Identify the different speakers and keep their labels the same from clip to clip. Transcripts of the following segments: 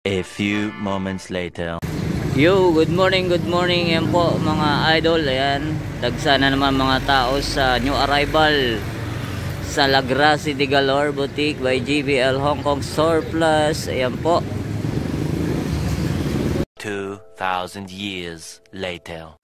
Speaker 1: A few moments later.
Speaker 2: Yo, good morning. Yan po mga idol. Ayan, dagsa na naman mga tao sa new arrival sa La Gracia de Galore Boutique by JBL Hong Kong Surplus. Ayan po.
Speaker 1: 2,000 years later.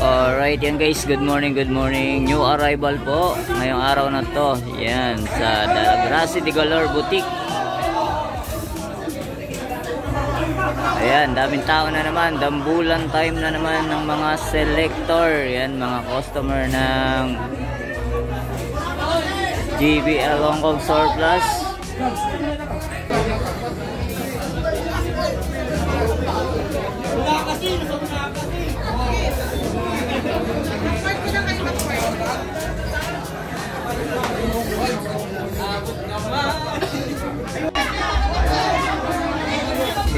Speaker 2: Alright, yan guys, good morning. New arrival po ngayong araw na to. Yan, sa La Gracia de Galore Boutique. Ayan, daming tao na naman. Dambulan time na naman ng mga selector. Yan, mga customer ng JBL Hong Kong Surplus.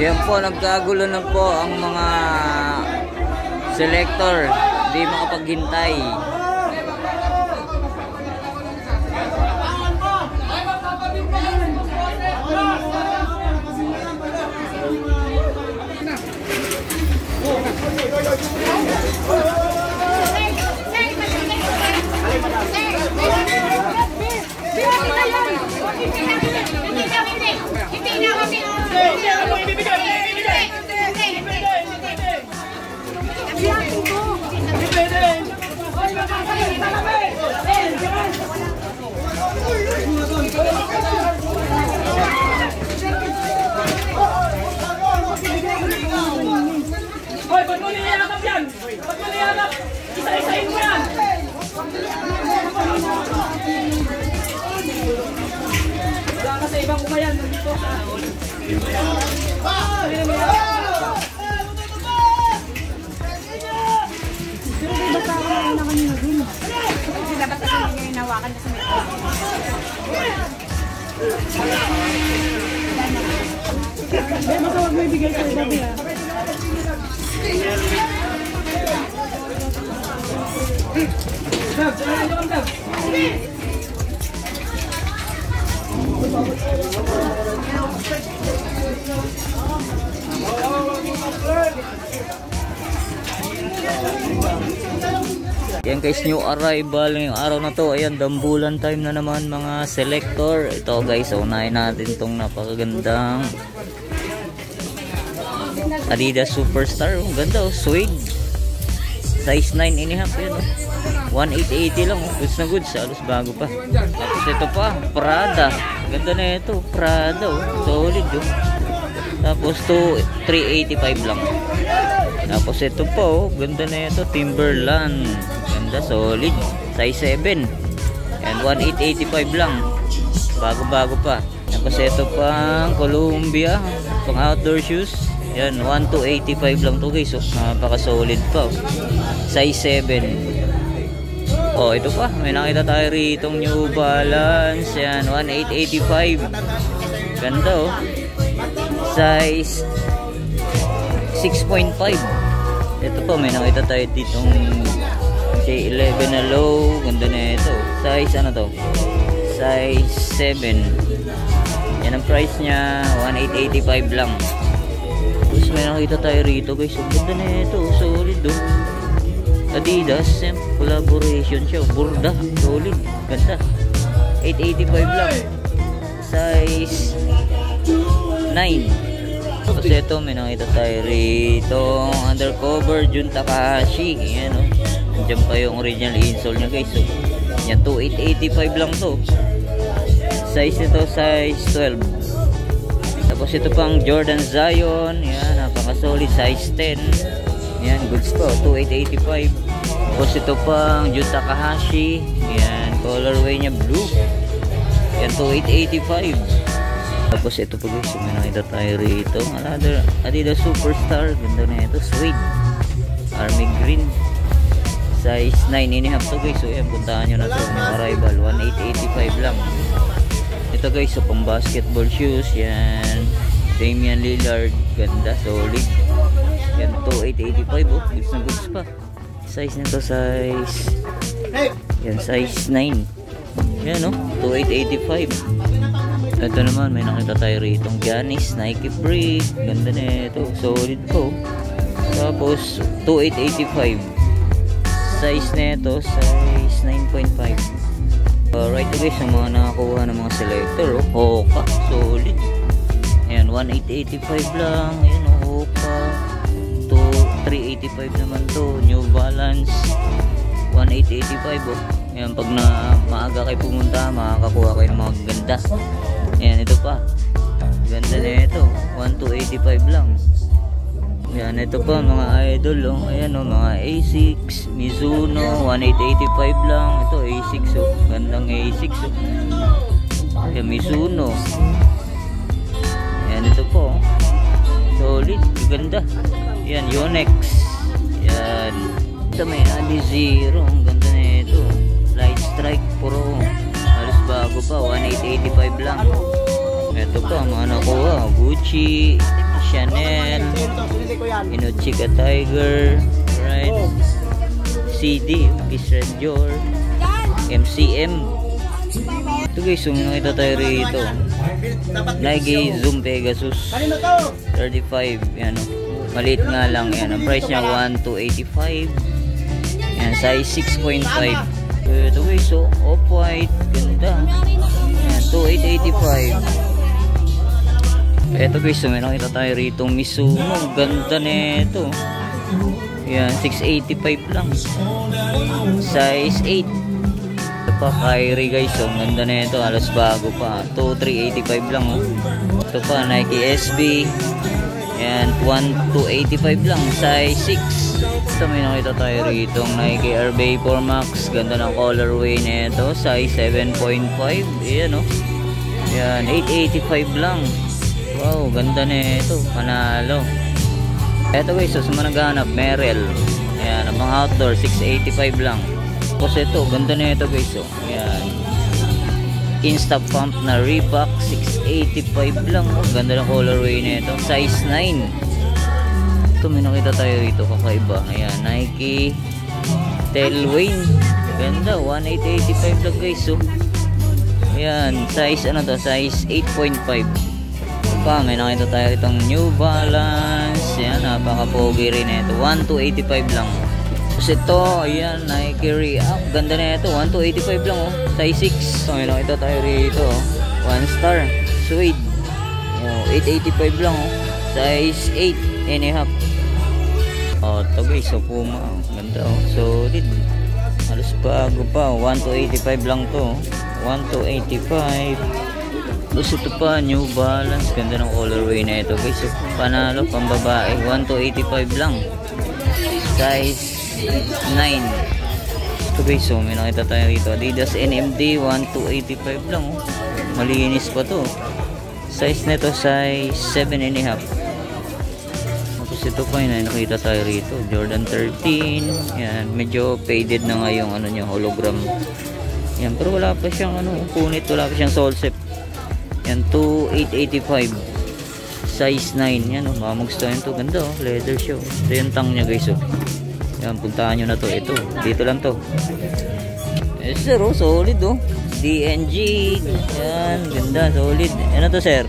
Speaker 2: Yan po, nagkagulo na po ang mga selector, di makapaghintay.
Speaker 3: Hoy, ba't mo niyanap yan? Ba't mo niyanap? Isa-isahin mo yan! Wala ka sa ibang kumayan. Nandito ka.
Speaker 4: Pero di ba tao na kanina dun? Kasi dapat kasi hindi nyo hinawakan kasi may
Speaker 3: Hindi, masawag mo ibigay sa ibabi ha. Dab, saan ka Dab?
Speaker 2: Yan guys, new arrival ngayong araw na to. Ayan, dambulan time na naman mga selector. Ito guys, unahin natin tong napakagandang Adidas Superstar. Ang ganda oh, suede. Size 9.5 yan oh. 1,880 lang oh. Goods na goods, halos bago pa. Tapos ito pa, Prada. Ganda na ito, Prada oh. Solid oh. Tapos to 385 lang. Tapos ito pa oh, ganda na ito, Timberland. Ganda, solid. Size 7. And 1,885 lang. Bago-bago pa. Tapos ito pang Columbia, pang outdoor shoes. Yan, 1,285 lang to guys. Oh, napaka-solid pa oh. Size 7. Oh, ito pa. May nakita tayo rito New Balance. Yan, 1,885. Ganda oh. Size 6.5. Ito po, may nakita tayo ditong J11 na low. Ganda na ito. Size ano to? Size 7. Yan ang price niya, 1,885 lang. Tapos may nakita tayo rito guys. Ang ganda na ito, solid oh. Adidas, collaboration siya. Burda, solid, ganda. 885 lang. Size 9. Tapos ito, may nakita tayo rito undercover Jun Takahashi. Ayan o. Diyan pa yung original insole nya guys. So, yan 2885 lang to. Size nito, size 12. Tapos ito pang Jordan Zion. Yan, napaka-solid. Size 10. Yan, goods to. 2885. Tapos ito pang Jun Takahashi. Yan, colorway nya blue. Yan, 2885. Tapos ito po guys, may nakita tayo rito. Another Adidas Superstar. Ganda na ito. Suede. Army green. Size 9.5 to guys. So yan, puntahan nyo na ito. Yung arrival. 1885 lang. Ito guys, so pang basketball shoes. Yan. Damian Lillard. Ganda. Solid. Yan, 2885 oh. Goods na goods pa. Size nito, size. Yan, size 9. Yan oh. 2885. Ito naman, may nakita tayo rito ng Giannis Nike Free. Ganda na ito. Solid po. Tapos, 2885. Size na ito, size 9.5. Right guys, yung mga nakakuha ng mga selector. Oh, Hoka. Solid. Ayan, 1885 lang. Ayan, Hoka. 385 naman to. New Balance. 1885 oh. Ayan, pag maaga kayo pumunta, makakakuha kayo ng mga ganda. Ayan, ito pa. Ganda na ito. 1285 lang. Ayan, ito pa mga idol. Oh. Ayan oh, mga A6, Mizuno, 1885 lang. Ito A6 oh. Gandang A6 oh. Ayan, Mizuno. Ayan, ito po. Solid, ganda. Ayan, Yonex. Ayan. Ito may Adizero. Ang ganda na ito. Light Strike Pro. Halos bago pa, 1885 lang. Ito pa, mga nakuha. Gucci, Chanel, Inochika Tiger, right? CD, Peace Red Dior, MCM. Ito guys, zoom nakita tayo rito. Nike Zoom Pegasus 35, yan o. Maliit nga lang yan. Ang price niya 1285. Yan, size 6.5. Ito guys, so off-white, ganda. Yan, 2885. Ito guys, so may nakita tayo rito Mizuno, ganda nito. Yan, 685 lang. Size 8. Ito pa, Kyrie guys, so ganda nito, halos bago pa. 2385 lang oh. Ito pa, Nike SB. Yan, 1285 lang, size 6. Ito may nakita tayo rito Nike Air Vapor Max. Ganda ng colorway nito, size 7.5. Ayan oh. Yan, 885 lang. Wow, ganda nito, panalo. Ito guys, so sa mga naghahanap, Merrell. Ayan, ang mga outdoor, 685 lang. Tapos ito, ganda nito guys oh. Ayan, Insta Pump na Reebok, 685 lang oh. Ganda ng colorway nito, size 9. Ito may nakita tayo rito, kakaiba. Ayan, Nike Tailwind. Ganda, 1885 lang guys oh. Ayan, size ano to, size 8.5. Pa, may nakita tayo itong New Balance. Ayan, napaka-pogi rin ito, 1285 lang. Tapos ito, ayan, Nike React. Ganda na ito, 1285 lang oh. Size 6. So may nakita tayo rito oh. 1 star, suede. Oh, 885 lang oh. Size 8.5. Oh, ito guys, so Puma. Ganda oh, solid. Halos bago pa, 1285 lang to. 1285. Tapos ito pa, New Balance. Ganda ng colorway na ito guys. So, panalo, pambabae, 1285 lang. Size 9. Ito guys, so may nakita tayo rito. Adidas NMD, 1285 lang oh. Malinis pa to. Size nito, size 7.5. Tapos ito pa yun, nakita tayo rito, Jordan 13. Yan, medyo faded na nga yung ano nyo, hologram. Yan, pero wala pa siyang ano, punit, wala pa siyang sole set. Yan, 2885. Size 9. Yan, oh, mamagstuhan to. Ganda, oh, leather show. Ito yung tang nya guys, oh. Yan, puntahan nyo na to. Ito, dito lang to. Yes sir, oh, solid oh. DNG. Yan, ganda, solid. Ano to sir?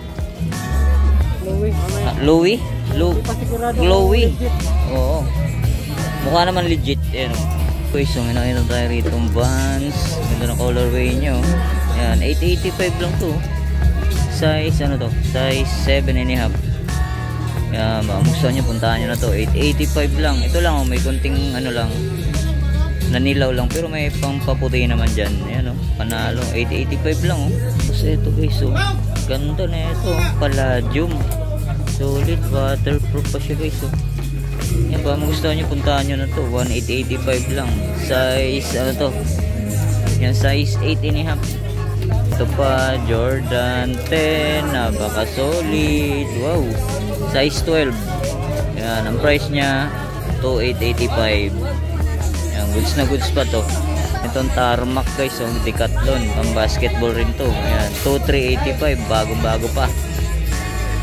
Speaker 2: Louis? Glowy. Oo. Mukha naman legit. Yan, oh. Okay, so may nakita tayo rito Vans. Ganda ng colorway nyo. Yan, 885 lang to. Size ano to? Size 7.5. Kaya magustuhan nyo, puntahan nyo na to. 885 lang. Ito lang, may konting ano lang, nanilaw lang, pero may pampaputi naman dyan. Ayan, panalo. 885 lang. Tapos ito guys, ganda na ito. Palladium. Solid, waterproof pa siya guys. Yan ba, magustuhan nyo, puntahan nyo na to. 1885 lang. Size, ano to? Yan, size 8.5. Ito pa, Jordan 10. Baka solid. Wow. Size 12. Yan, ang price niya 2,885. Yan, goods na goods pa to. Itong tarmac guys, Decathlon, pang basketball rin to. Yan, 2,385. Bagong-bago pa.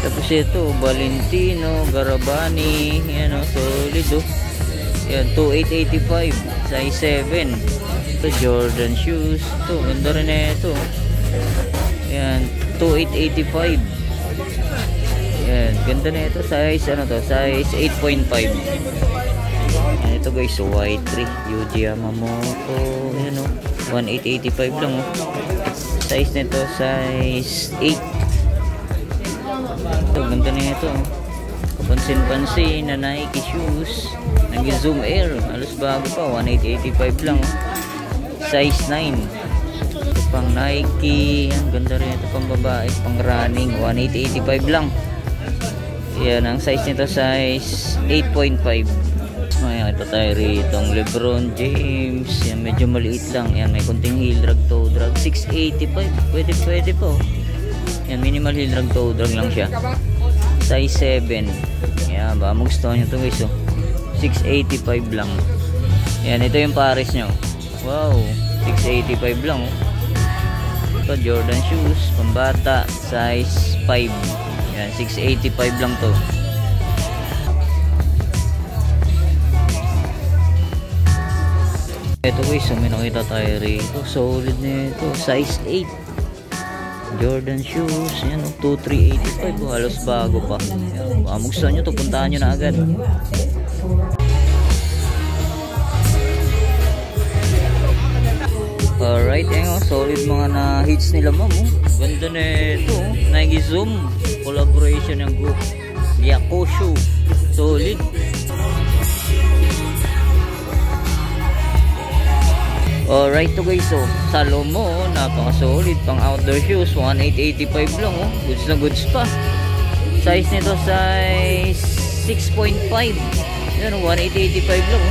Speaker 2: Tapos ito, Valentino, Garabani. Yan, solid Yan, 2,885. Size 7. Ito, Jordan shoes. Ito, ganda rin na ito. Yan, 2,885. Yan, ganda na ito. Size, ano to? Size 8.5. Yan, ito guys, Y3 Yuji Yamamoto. Yan, 1,885 lang. Size nito, size 8. Ito, ganda na ito. Kapansin-pansin na Nike shoes. Nag-zoom air. Halos bago pa. 1,885 lang. Size 9. Ito pang Nike. Ang ganda rin ito pang babae. Pang running. 1,885 lang. Yan. Ang size nito size 8.5. May ito tayo rito. Ang LeBron James. Yan. Medyo maliit lang. Yan. May kunting heel drag, toe drag. 685. Pwede po. Yan, minimal heel drag, toe drag lang siya. Size 7. Yan, baka magustuhan nyo ito guys. 685 lang. Yan, ito yung pares nyo. Wow, 685 lang. Ito, Jordan shoes, pambata, size 5. Yan, 685 lang to. Ito guys, may nakita tayo rito. Solid na ito, size 8. Jordan shoes, yan 2,385. Halos bago pa. Baka magustuhan nyo ito, puntahan nyo na agad. Alright, yan solid mga na-hits nila ma'am. Ganda na ito. Nike Zoom collaboration ng group Yakosho. Solid. Alright to guys, Salomon, napaka-solid, pang outdoor shoes, 1,885 lang, goods na goods pa. Size nito, size 6.5. Yan, 1,885 lang,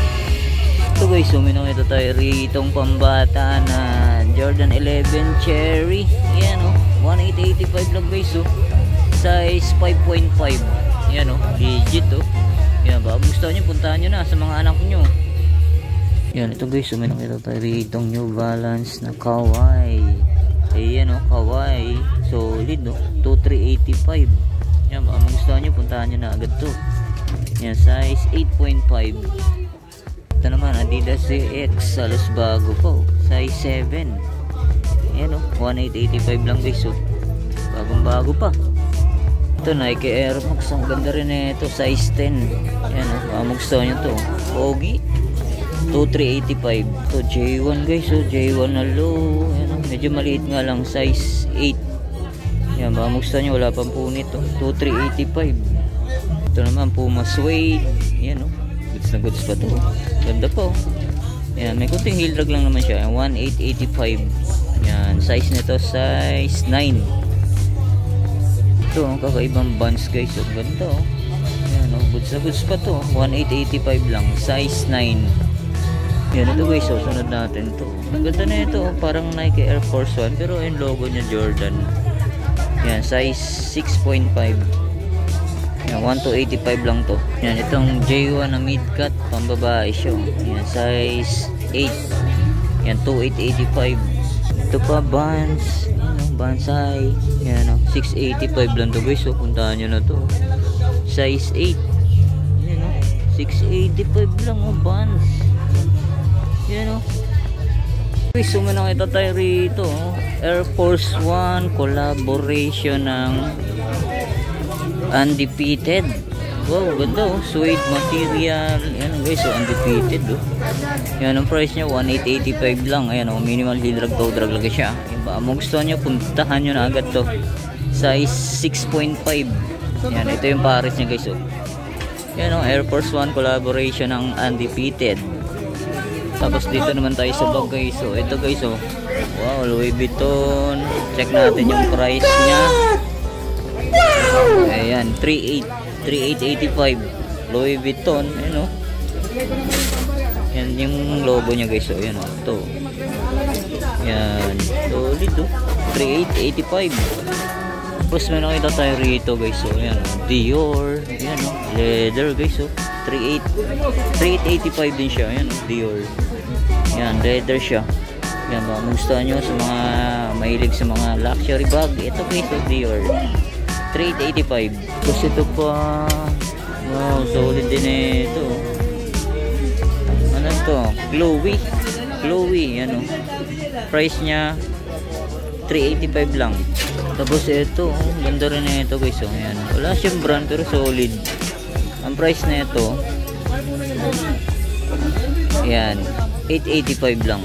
Speaker 2: Ito guys, minong ito tayo ritong pambata na Jordan 11 Cherry. Yan, 1,885 lang guys, size 5.5. Yan, legit, Yan, baka gusto nyo, puntahan nyo na sa mga anak nyo. Yan, ito guys, nakita tayo ritong New Balance na Kawai. Ayan, Kawai. Solid, 2,385. Yan, baka magustuhan nyo, puntahan nyo na agad to. Yan, size 8.5. Ito naman, Adidas CX. Halos bago po. Size 7. Yan, 1,885 lang guys, bagong bago pa. Ito, Nike Air Max. Ang ganda rin ito, size 10. Yan, baka magustuhan nyo to. Pogi. 2,385. Ito, J1 guys, J1 na low. Ayan, medyo maliit nga lang, size 8. Yan, baka magustuhan nyo, wala pang punit, 2,385. Ito naman, Puma Suede. Yan, goods na goods pa to. Ganda po. Yan, may kunting heel drag lang naman siya. 1,885. Yan, size nito, size 9. Ito, kakaibang buns guys, ganda, Yan, goods na goods pa to. 1,885 lang, size 9. Yan, ito guys, sunod natin to. Ang ganda na ito, parang Nike Air Force 1, pero yung logo niya Jordan. Yan, size 6.5. Yan, 1,285 lang to. Yan, itong J1 na mid-cut, pambabae siya. Yan, size 8. Yan, 2,885. Ito pa, Vans. Yan, Vansai. Yan, 685 lang to guys, puntahan nyo na to. Size 8. Yan, 685 lang, Vans. Yan, Okay, so may nakita tayo rito, Air Force 1 collaboration ng Undefeated. Wow, ganda, suede material. Yan guys, Undefeated, Yan, ang price niya 1,885 lang. Ayan, minimal heel drag, toe drag lagi siya. Yan ba, mo gusto niyo, puntahan nyo na agad to. Size 6.5. Yan, ito yung pares niya guys. Oh. Yan o, Air Force One collaboration ng Undefeated. Tapos dito naman tayo sa bag guys. So, ito guys oh. Wow, Louis Vuitton. Check natin yung price niya. Ayan, 3885 Louis Vuitton. Ayan oh. Yan yung logo niya guys. So, ayan oh. Ito. Yan. Solid oh. 3885. Tapos may nakita tayo rito guys. So, ayan oh. Dior. Ayan oh. Leather guys oh. 3885 din siya. Ayan oh. Dior. Yan, leather siya. Yan, baka magustuhan nyo sa mga mahilig sa mga luxury bag. Ito guys oh. Dior. 3885. Tapos ito pa. Wow, solid din ito. Ano to? Glowy. Glowy. Yan oh. Price niya 385 lang. Tapos ito, oh, ganda rin na ito guys. Oh, ayan. Wala siyang brand pero solid. Ang price na ito, ayan, 885 lang.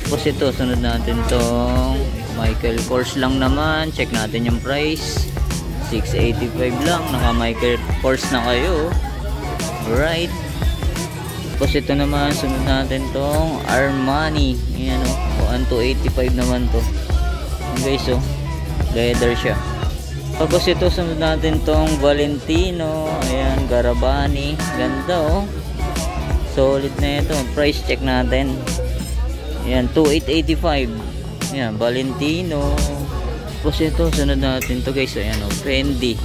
Speaker 2: Tapos ito, sunod natin tong Michael Kors lang naman. Check natin yung price. 685 lang. Naka Michael Kors na kayo. Alright. Tapos ito naman, sunod natin tong Armani. Ayan o, 1285 naman to. Guys oh, leather siya. Tapos ito sunod natin tong Valentino. Ayan, Garavani. Ganda oh. Solid na ito. Price check natin. Ayan, 2885. Ayan, Valentino. Tapos ito sunod natin to guys. Ayan oh, Fendi.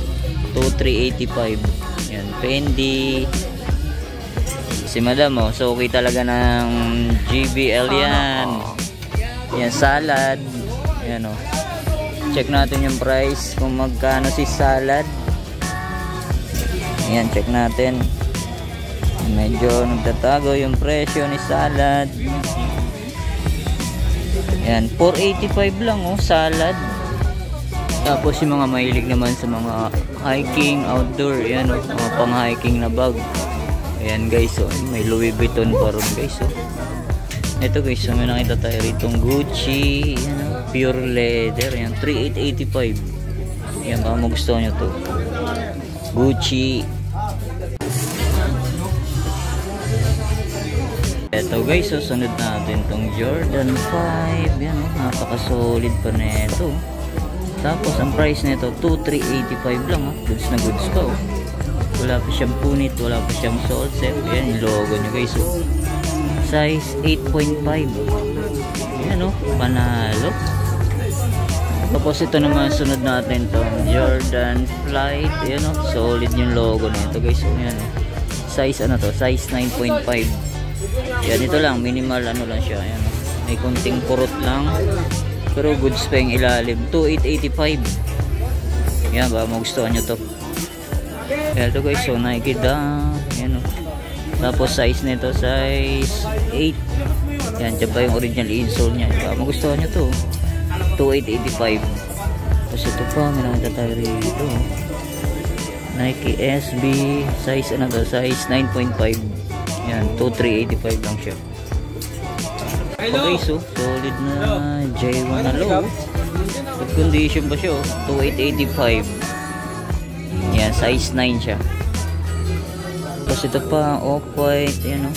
Speaker 2: 2385. Ayan, Fendi. Si madam oh, so okay talaga ng GBL yan. Ayan, salad. Ayan oh. Check natin yung price kung magkano si salad. Ayan, check natin. Medyo nagtatago yung presyo ni salad. Ayan, 485 lang oh, salad. Tapos yung mga mahilig naman sa mga hiking, outdoor. Ayan oh, mga pang hiking na bag. Ayan guys oh, may Louis Vuitton pa rin guys oh. Ito guys, so may nakita tayo ritong Gucci, yan, pure leather, yan, 3885. Yan, baka magustuhan nyo to. Gucci. Ito guys, so sunod natin tong Jordan 5. Yan, napaka-solid pa na ito. Tapos ang price nito 2385 lang, goods na goods pa oh. Wala pa siyang punit, wala pa siyang sole set. Yan yung logo nyo guys oh. Size 8.5. Yan o, panalo. Tapos ito naman sunod natin tong Jordan Flight. Yan o, solid yung logo nito guys. Yan o, size ano to, size 9.5. Yan, ito lang, minimal ano lang siya. Yan o, may kunting kurot lang, pero goods pa yung ilalim. 2885. Yan, baka magustuhan nyo to. Yan ito guys, so Nike Dunk. Yan o, tapos size nito size 8. Yan, dyan pa yung original insole nya. Magustuhan nyo to, 2885. Tapos ito pa, may nakita tayo rito Nike SB, size ano to, size 9.5. Yan, 2385 lang siya. Okay, so solid na J1 na low. Good condition ba siya oh, 2885. Yan, size 9 siya. Tapos ito pa, off-white. Ayan o,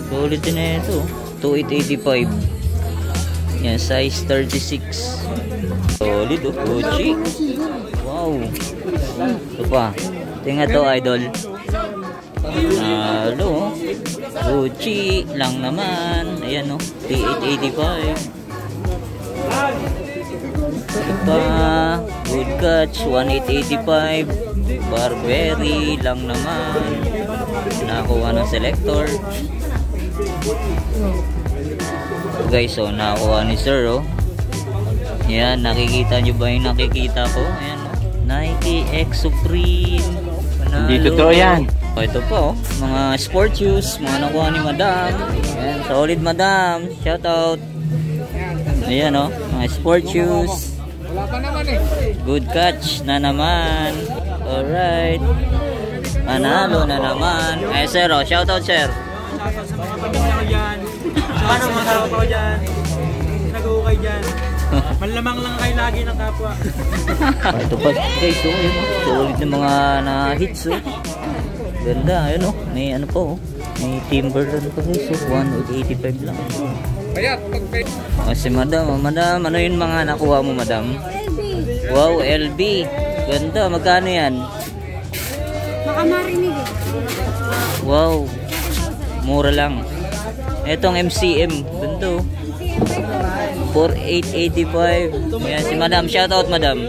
Speaker 2: solid din na ito, 2885. Yan, size 36. Solid o, Gucci. Wow. Ito pa, tingnan to idol. Halo, Gucci lang naman. Ayan o, 3885. Ito pa, Good Catch, 1885. Burberry lang naman. Nakakuha ng selector. Guys, so nakakuha ni sir oh. Yan, nakikita nyo ba yung nakikita ko? Ayan oh, Nike X Supreme. Panalo.
Speaker 1: Hindi totoo yan.
Speaker 2: Oh, ito po, mga sport shoes, mga nakuha ni madam. Ayan, solid madam, shout out. Ayan oh, mga sport shoes. Good Catch na naman. Alright, manalo na naman. Eh sir oh, shout out sir.
Speaker 3: Paano masarap ako dyan? Nag-uukay dyan. Manlamang lang kayo lagi ng kapwa.
Speaker 2: Ito pa guys, oh, yun, oh. Solid na mga na-hits, oh. Ganda, ayun, oh. May ano pa, oh. May Timberland pa guys, oh. 185 lang. Si madam, ano yun mga nakuha mo, madam?
Speaker 4: LB.
Speaker 2: Wow, LB. Ganda, magkano yan?
Speaker 4: Baka marinig eh.
Speaker 2: Wow, mura lang. Itong MCM, ganda, oh. 4885. Yan, si madam, shoutout madam.